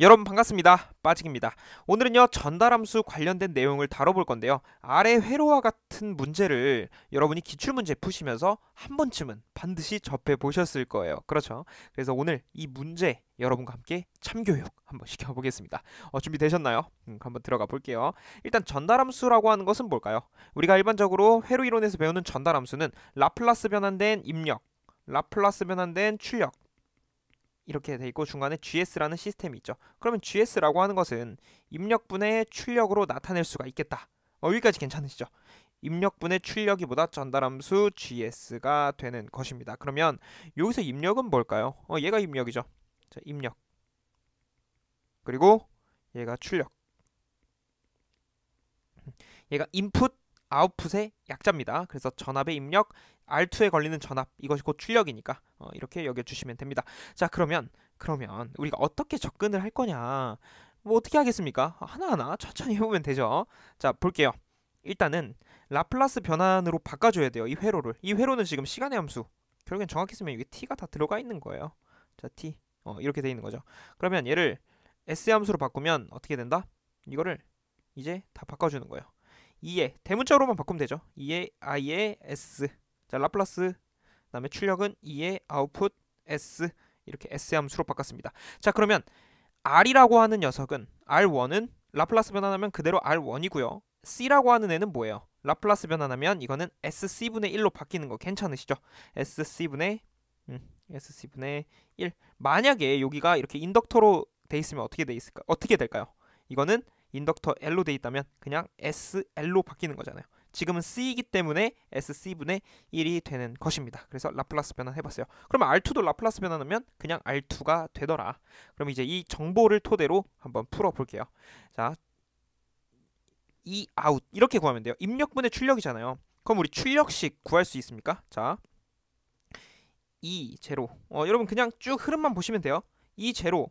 여러분 반갑습니다. 빠직입니다. 오늘은요 전달함수 관련된 내용을 다뤄볼 건데요. 아래 회로와 같은 문제를 여러분이 기출문제 푸시면서 한 번쯤은 반드시 접해 보셨을 거예요. 그렇죠? 그래서 오늘 이 문제 여러분과 함께 참교육 한번 시켜보겠습니다. 준비되셨나요? 한번 들어가 볼게요. 일단 전달함수라고 하는 것은 뭘까요? 우리가 일반적으로 회로 이론에서 배우는 전달함수는 라플라스 변환된 입력, 라플라스 변환된 출력 이렇게 돼 있고 중간에 GS라는 시스템이 있죠. 그러면 GS라고 하는 것은 입력분의 출력으로 나타낼 수가 있겠다. 여기까지 괜찮으시죠? 입력분의 출력이보다 전달함수 GS가 되는 것입니다. 그러면 여기서 입력은 뭘까요? 얘가 입력이죠. 자, 입력. 그리고 얘가 출력. 얘가 인풋, 아웃풋의 약자입니다. 그래서 전압의 입력, R2에 걸리는 전압, 이것이 곧 출력이니까 이렇게 여겨주시면 됩니다. 자, 그러면 우리가 어떻게 접근을 할 거냐? 뭐 어떻게 하겠습니까? 하나하나 천천히 해보면 되죠. 자, 볼게요. 일단은 라플라스 변환으로 바꿔줘야 돼요. 이 회로를. 이 회로는 지금 시간의 함수. 결국엔 정확히 쓰면 이게 t가 다 들어가 있는 거예요. 자, t 이렇게 돼 있는 거죠. 그러면 얘를 s의 함수로 바꾸면 어떻게 된다? 이거를 이제 다 바꿔주는 거예요. 2의 대문자로만 바꾸면 되죠. 2의 i의 s. 자, 라플라스 그다음에 출력은 2의 아웃풋 s. 이렇게 s 함수로 바꿨습니다. 자, 그러면 r이라고 하는 녀석은 r1은 라플라스 변환하면 그대로 r1이고요. c라고 하는 애는 뭐예요? 라플라스 변환하면 이거는 sc분의 1로 바뀌는 거 괜찮으시죠? sc분의 1. 만약에 여기가 이렇게 인덕터로 돼 있으면 어떻게 돼 있을까? 어떻게 될까요? 이거는 인덕터 L로 돼 있다면 그냥 SL로 바뀌는 거잖아요. 지금은 C이기 때문에 SC분의 1이 되는 것입니다. 그래서 라플라스 변환 해봤어요. 그러면 R2도 라플라스 변환하면 그냥 R2가 되더라. 그럼 이제 이 정보를 토대로 한번 풀어볼게요. 자, 이 아웃 이렇게 구하면 돼요. 입력분의 출력이잖아요. 그럼 우리 출력식 구할 수 있습니까? 자, 이 제로. 여러분 그냥 쭉 흐름만 보시면 돼요. 이 제로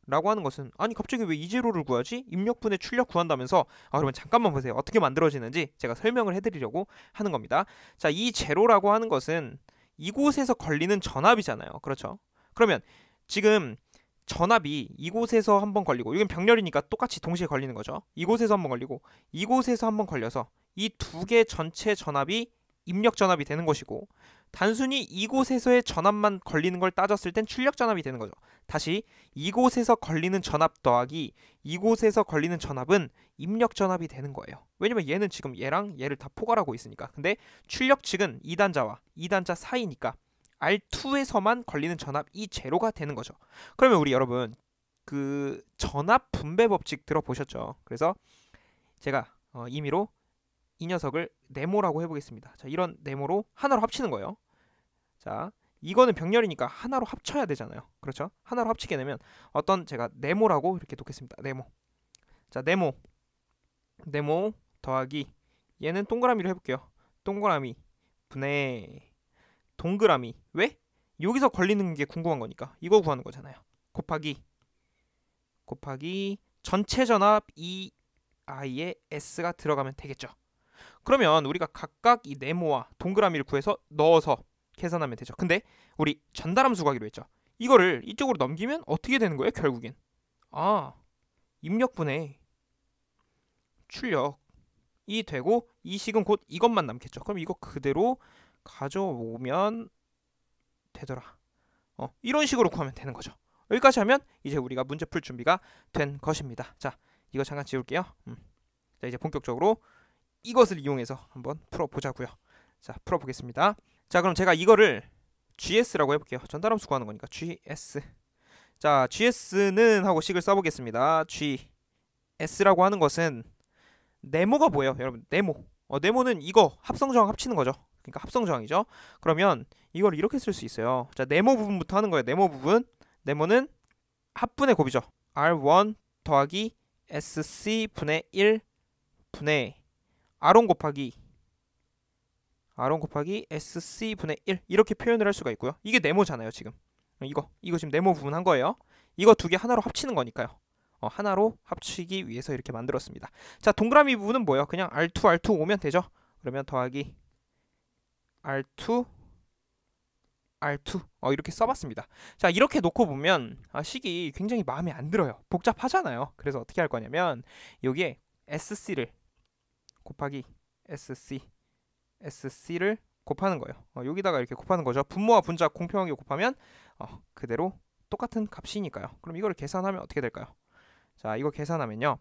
라고 하는 것은 아니 갑자기 왜 이제로를 구하지? 입력분의 출력 구한다면서 여러분 잠깐만 보세요. 어떻게 만들어지는지 제가 설명을 해드리려고 하는 겁니다. 자, 이 제로라고 하는 것은 이곳에서 걸리는 전압이잖아요. 그렇죠? 그러면 지금 전압이 이곳에서 한번 걸리고 이건 병렬이니까 똑같이 동시에 걸리는 거죠. 이곳에서 한번 걸리고 이곳에서 한번 걸려서 이 두 개 전체 전압이 입력 전압이 되는 것이고 단순히 이곳에서의 전압만 걸리는 걸 따졌을 땐 출력 전압이 되는 거죠. 다시 이곳에서 걸리는 전압 더하기 이곳에서 걸리는 전압은 입력 전압이 되는 거예요. 왜냐면 얘는 지금 얘랑 얘를 다 포괄하고 있으니까. 근데 출력 측은 2단자와 2단자 사이니까 R2에서만 걸리는 전압이 제로가 되는 거죠. 그러면 우리 여러분 그 전압 분배 법칙 들어보셨죠? 그래서 제가 임의로 이 녀석을 네모라고 해보겠습니다. 자, 이런 네모로 하나로 합치는 거예요. 자, 이거는 병렬이니까 하나로 합쳐야 되잖아요. 그렇죠? 하나로 합치게 되면 어떤 제가 네모라고 이렇게 놓겠습니다. 네모. 자, 네모 더하기 얘는 동그라미로 해볼게요. 동그라미 분의 동그라미. 왜? 여기서 걸리는 게 궁금한 거니까 이거 구하는 거잖아요. 곱하기 전체 전압 이 i의 s가 들어가면 되겠죠. 그러면 우리가 각각 이 네모와 동그라미를 구해서 넣어서 계산하면 되죠. 근데 우리 전달함수 구하기로 했죠. 이거를 이쪽으로 넘기면 어떻게 되는 거예요? 결국엔 입력분의 출력이 되고 이 식은 곧 이것만 남겠죠. 그럼 이거 그대로 가져오면 되더라. 이런 식으로 구하면 되는 거죠. 여기까지 하면 이제 우리가 문제 풀 준비가 된 것입니다. 자, 이거 잠깐 지울게요. 자, 이제 본격적으로 이것을 이용해서 한번 풀어보자고요. 자, 풀어보겠습니다. 자, 그럼 제가 이거를 GS라고 해볼게요. 전달함수 구하는 거니까 GS. 자, GS는 하고 식을 써보겠습니다. GS라고 하는 것은 네모가 뭐예요? 여러분, 네모. 네모는 이거 합성저항 합치는 거죠. 그러니까 합성저항이죠. 그러면 이걸 이렇게 쓸 수 있어요. 자, 네모 부분부터 하는 거예요. 네모 부분. 네모는 합분의 곱이죠. R1 더하기 SC 분의 1 분의 R1 곱하기 SC 분의 1 이렇게 표현을 할 수가 있고요. 이게 네모잖아요. 지금 이거 지금 네모 부분 한 거예요. 이거 두 개 하나로 합치는 거니까요. 하나로 합치기 위해서 이렇게 만들었습니다. 자, 동그라미 부분은 뭐예요? 그냥 R2 오면 되죠. 그러면 더하기 R2 R2 이렇게 써봤습니다. 자, 이렇게 놓고 보면 식이 굉장히 마음에 안 들어요. 복잡하잖아요. 그래서 어떻게 할 거냐면 여기에 SC를 곱하기 SC를 곱하는 거예요. 여기다가 이렇게 곱하는 거죠. 분모와 분자 공평하게 곱하면 그대로 똑같은 값이니까요. 그럼 이거를 계산하면 어떻게 될까요? 자, 이거 계산하면요.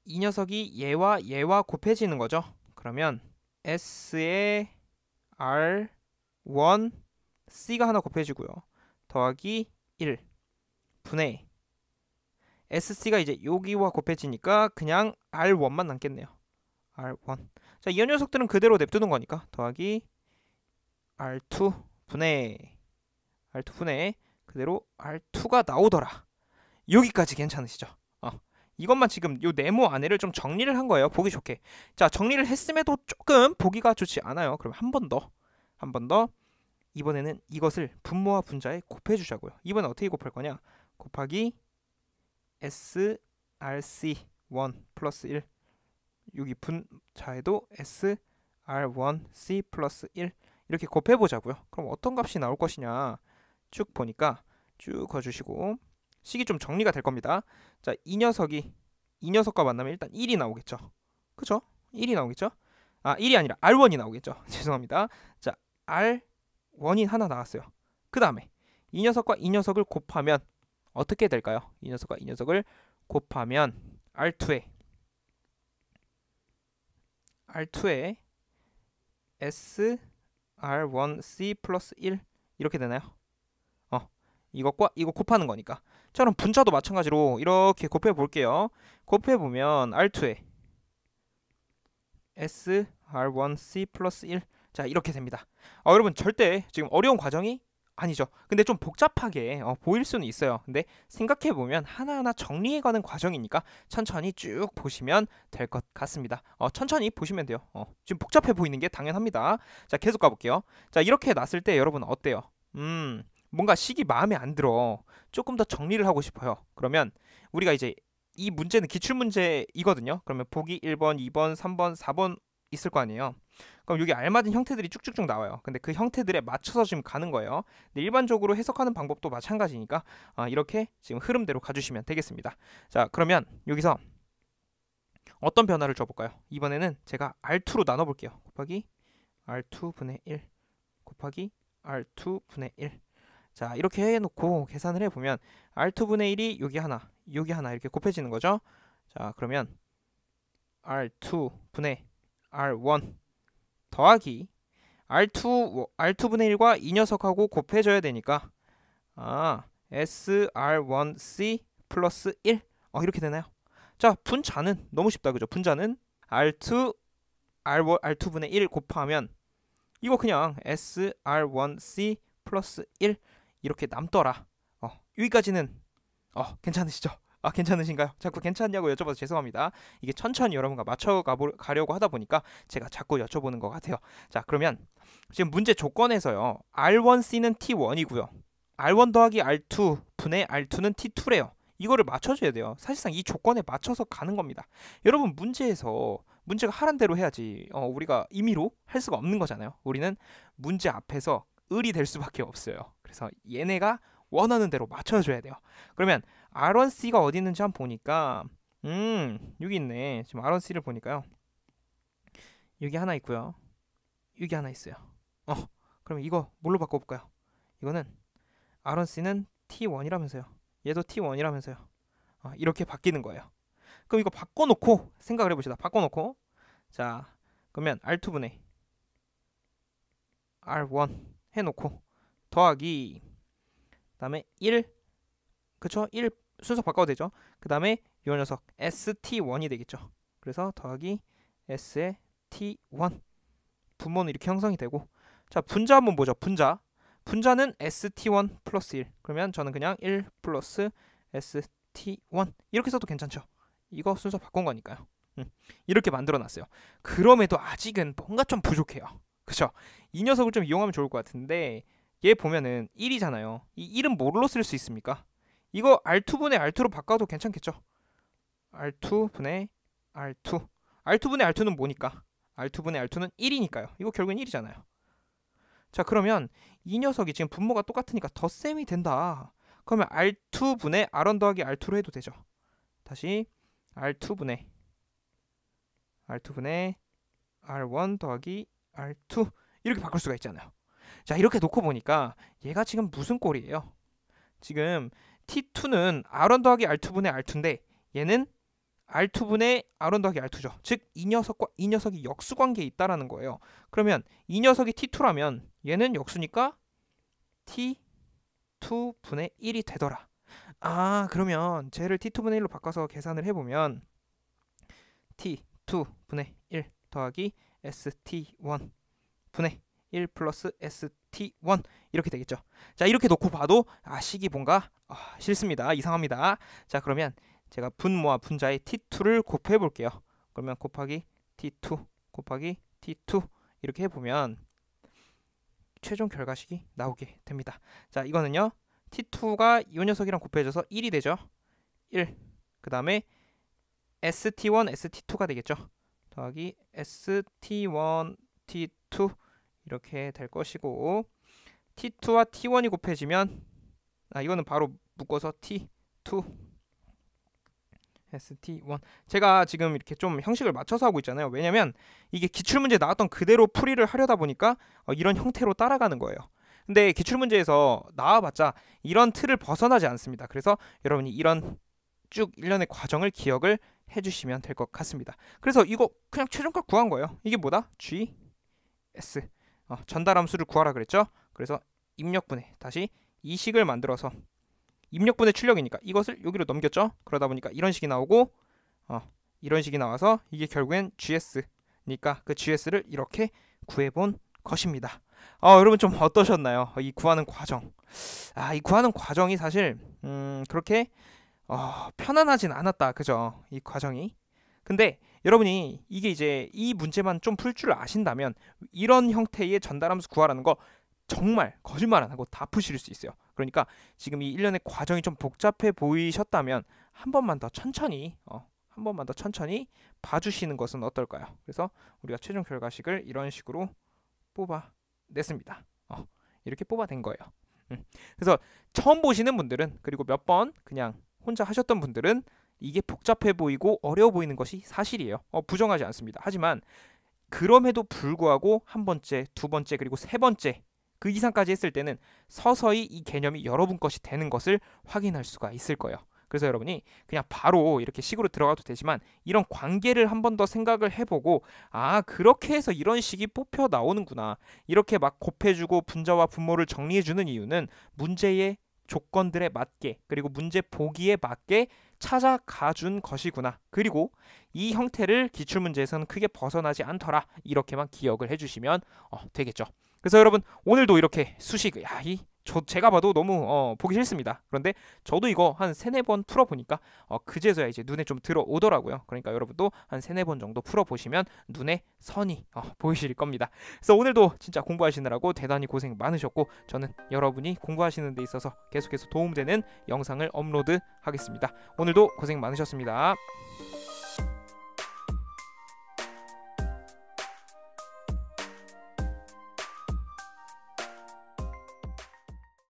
이 녀석이 얘와 곱해지는 거죠. 그러면 S에 R1 C가 하나 곱해지고요. 더하기 1 분의 SC가 이제 여기와 곱해지니까 그냥 R1만 남겠네요. R1. 자, 이 녀석들은 그대로 냅두는 거니까 더하기 R2 분의 그대로 R2가 나오더라. 여기까지 괜찮으시죠? 이것만 지금 요 네모 안에를 좀 정리를 한 거예요. 보기 좋게. 자, 정리를 했음에도 조금 보기가 좋지 않아요. 그럼 한 번 더 이번에는 이것을 분모와 분자에 곱해 주자고요. 이번엔 어떻게 곱할 거냐? 곱하기 SRC1 플러스 1 여기 분자에도 SR1C 플러스 1 이렇게 곱해 보자고요. 그럼 어떤 값이 나올 것이냐? 쭉 보니까 쭉 그어주시고 식이 좀 정리가 될 겁니다. 자, 이 녀석과 만나면 일단 1이 나오겠죠. 그죠? 1이 나오겠죠? 1이 아니라 R1이 나오겠죠. 죄송합니다. 자, R1이 하나 나왔어요. 그 다음에 이 녀석과 이 녀석을 곱하면 어떻게 될까요? 이 녀석과 이 녀석을 곱하면 R2에 SR1C 플러스 1 이렇게 되나요? 이것과 이거 곱하는 거니까. 자, 그럼 분자도 마찬가지로 이렇게 곱해 볼게요. 곱해 보면 R2에 SR1C 플러스 1 자, 이렇게 됩니다. 여러분 절대 지금 어려운 과정이 아니죠. 근데 좀 복잡하게 보일 수는 있어요. 근데 생각해 보면 하나하나 정리해 가는 과정이니까 천천히 쭉 보시면 될 것 같습니다. 천천히 보시면 돼요. 지금 복잡해 보이는 게 당연합니다. 자, 계속 가볼게요. 자, 이렇게 놨을 때 여러분 어때요? 뭔가 식이 마음에 안 들어. 조금 더 정리를 하고 싶어요. 그러면 우리가 이제 이 문제는 기출문제이거든요. 그러면 보기 1번, 2번, 3번, 4번 있을 거 아니에요. 그럼 여기 알맞은 형태들이 쭉쭉쭉 나와요. 근데 그 형태들에 맞춰서 지금 가는 거예요. 근데 일반적으로 해석하는 방법도 마찬가지니까 이렇게 지금 흐름대로 가주시면 되겠습니다. 자, 그러면 여기서 어떤 변화를 줘볼까요? 이번에는 제가 R2로 나눠볼게요. 곱하기 R2분의 1 곱하기 R2분의 1 자, 이렇게 해놓고 계산을 해보면 R2분의 1이 여기 하나 이렇게 곱해지는 거죠. 자, 그러면 R2분의 R1 더하기 R2분의 1과 이 녀석하고 곱해져야 되니까 SR1C 플러스 1 이렇게 되나요? 자, 분자는 너무 쉽다, 그죠? 분자는 R2분의 1 곱하면 이거 그냥 SR1C 플러스 1 이렇게 남더라. 여기까지는 괜찮으시죠? 괜찮으신가요? 자꾸 괜찮냐고 여쭤봐서 죄송합니다. 이게 천천히 여러분과 맞춰가려고 하다 보니까 제가 자꾸 여쭤보는 것 같아요. 자, 그러면 지금 문제 조건에서요. R1C는 T1이고요. R1 더하기 R2 분의 R2는 T2래요. 이거를 맞춰줘야 돼요. 사실상 이 조건에 맞춰서 가는 겁니다. 여러분 문제가 하란 대로 해야지 우리가 임의로 할 수가 없는 거잖아요. 우리는 문제 앞에서 을이 될 수밖에 없어요. 그래서 얘네가 원하는 대로 맞춰줘야 돼요. 그러면 R1C가 어디 있는지 한번 보니까 여기 있네. 지금 R1C를 보니까요. 여기 하나 있고요. 여기 하나 있어요. 그럼 이거 뭘로 바꿔볼까요? 이거는 R1C는 T1이라면서요. 얘도 T1이라면서요. 이렇게 바뀌는 거예요. 그럼 이거 바꿔놓고 생각을 해봅시다. 바꿔놓고 자, 그러면 R2분의 R1 해놓고 더하기 그다음에 1 그쵸? 1 순서 바꿔도 되죠. 그 다음에 이 녀석 ST1이 되겠죠. 그래서 더하기 S의 T1 분모는 이렇게 형성이 되고 자, 분자 한번 보죠. 분자는 ST1 플러스 1 그러면 저는 그냥 1 플러스 ST1 이렇게 써도 괜찮죠. 이거 순서 바꾼 거니까요. 이렇게 만들어놨어요. 그럼에도 아직은 뭔가 좀 부족해요. 그쵸? 이 녀석을 좀 이용하면 좋을 것 같은데 얘 보면은 1이잖아요. 이 1은 뭘로 쓸 수 있습니까? 이거 R2분의 R2로 바꿔도 괜찮겠죠? R2분의 R2 R2분의 R2는 뭐니까? R2분의 R2는 1이니까요. 이거 결국엔 1이잖아요. 자, 그러면 이 녀석이 지금 분모가 똑같으니까 덧셈이 된다. 그러면 R2분의 R1 더하기 R2로 해도 되죠. 다시 R2분의 R1 더하기 R2 이렇게 바꿀 수가 있잖아요. 자, 이렇게 놓고 보니까 얘가 지금 무슨 꼴이에요? 지금 T2는 R1 더하기 R2분의 R2인데 얘는 R2분의 R1 더하기 R2죠. 즉 이 녀석과 이 녀석이 역수관계에 있다라는 거예요. 그러면 이 녀석이 T2라면 얘는 역수니까 T2분의 1이 되더라. 아, 그러면 쟤를 T2분의 1로 바꿔서 계산을 해보면 T2분의 1 더하기 ST1분의 1 플러스 ST1 이렇게 되겠죠. 자, 이렇게 놓고 봐도 식이 뭔가 싫습니다. 이상합니다. 자, 그러면 제가 분모와 분자의 T2를 곱해 볼게요. 그러면 곱하기 T2 곱하기 T2 이렇게 해보면 최종 결과식이 나오게 됩니다. 자, 이거는요 T2가 이 녀석이랑 곱해져서 1이 되죠. 1 그 다음에 ST1 ST2가 되겠죠. 더하기 ST1 T2 이렇게 될 것이고 T2와 T1이 곱해지면 이거는 바로 묶어서 T2 ST1 제가 지금 이렇게 좀 형식을 맞춰서 하고 있잖아요. 왜냐면 이게 기출문제 나왔던 그대로 풀이를 하려다 보니까 이런 형태로 따라가는 거예요. 근데 기출문제에서 나와봤자 이런 틀을 벗어나지 않습니다. 그래서 여러분이 이런 쭉 일련의 과정을 기억을 해주시면 될 것 같습니다. 그래서 이거 그냥 최종값 구한 거예요. 이게 뭐다? GS 전달함수를 구하라 그랬죠. 그래서 입력분해 다시 이 식을 만들어서 입력분의 출력이니까 이것을 여기로 넘겼죠. 그러다 보니까 이런 식이 나오고 이런 식이 나와서 이게 결국엔 GS니까 그 GS를 이렇게 구해본 것입니다. 여러분 좀 어떠셨나요? 이 구하는 과정. 이 구하는 과정이 사실 그렇게 편안하진 않았다. 그죠? 이 과정이. 근데 여러분이 이게 이제 이 문제만 좀 풀 줄 아신다면 이런 형태의 전달함수 구하라는 거 정말 거짓말 안 하고 다 푸실 수 있어요. 그러니까 지금 이 일련의 과정이 좀 복잡해 보이셨다면 한 번만 더 천천히 봐주시는 것은 어떨까요? 그래서 우리가 최종 결과식을 이런 식으로 뽑아냈습니다. 이렇게 뽑아낸 거예요. 그래서 처음 보시는 분들은 그리고 몇 번 그냥 혼자 하셨던 분들은 이게 복잡해 보이고 어려워 보이는 것이 사실이에요. 부정하지 않습니다. 하지만 그럼에도 불구하고 한 번째, 두 번째 그리고 세 번째 그 이상까지 했을 때는 서서히 이 개념이 여러분 것이 되는 것을 확인할 수가 있을 거예요. 그래서 여러분이 그냥 바로 이렇게 식으로 들어가도 되지만 이런 관계를 한 번 더 생각을 해보고 그렇게 해서 이런 식이 뽑혀 나오는구나. 이렇게 막 곱해주고 분자와 분모를 정리해주는 이유는 문제의 조건들에 맞게 그리고 문제 보기에 맞게 찾아가준 것이구나. 그리고 이 형태를 기출문제에서는 크게 벗어나지 않더라. 이렇게만 기억을 해주시면 되겠죠. 그래서 여러분 오늘도 이렇게 수식 제가 봐도 너무 보기 싫습니다. 그런데 저도 이거 한 3-4번 풀어보니까 그제서야 이제 눈에 좀 들어오더라고요. 그러니까 여러분도 한 3-4번 정도 풀어보시면 눈에 선이 보이실 겁니다. 그래서 오늘도 진짜 공부하시느라고 대단히 고생 많으셨고 저는 여러분이 공부하시는 데 있어서 계속해서 도움되는 영상을 업로드하겠습니다. 오늘도 고생 많으셨습니다.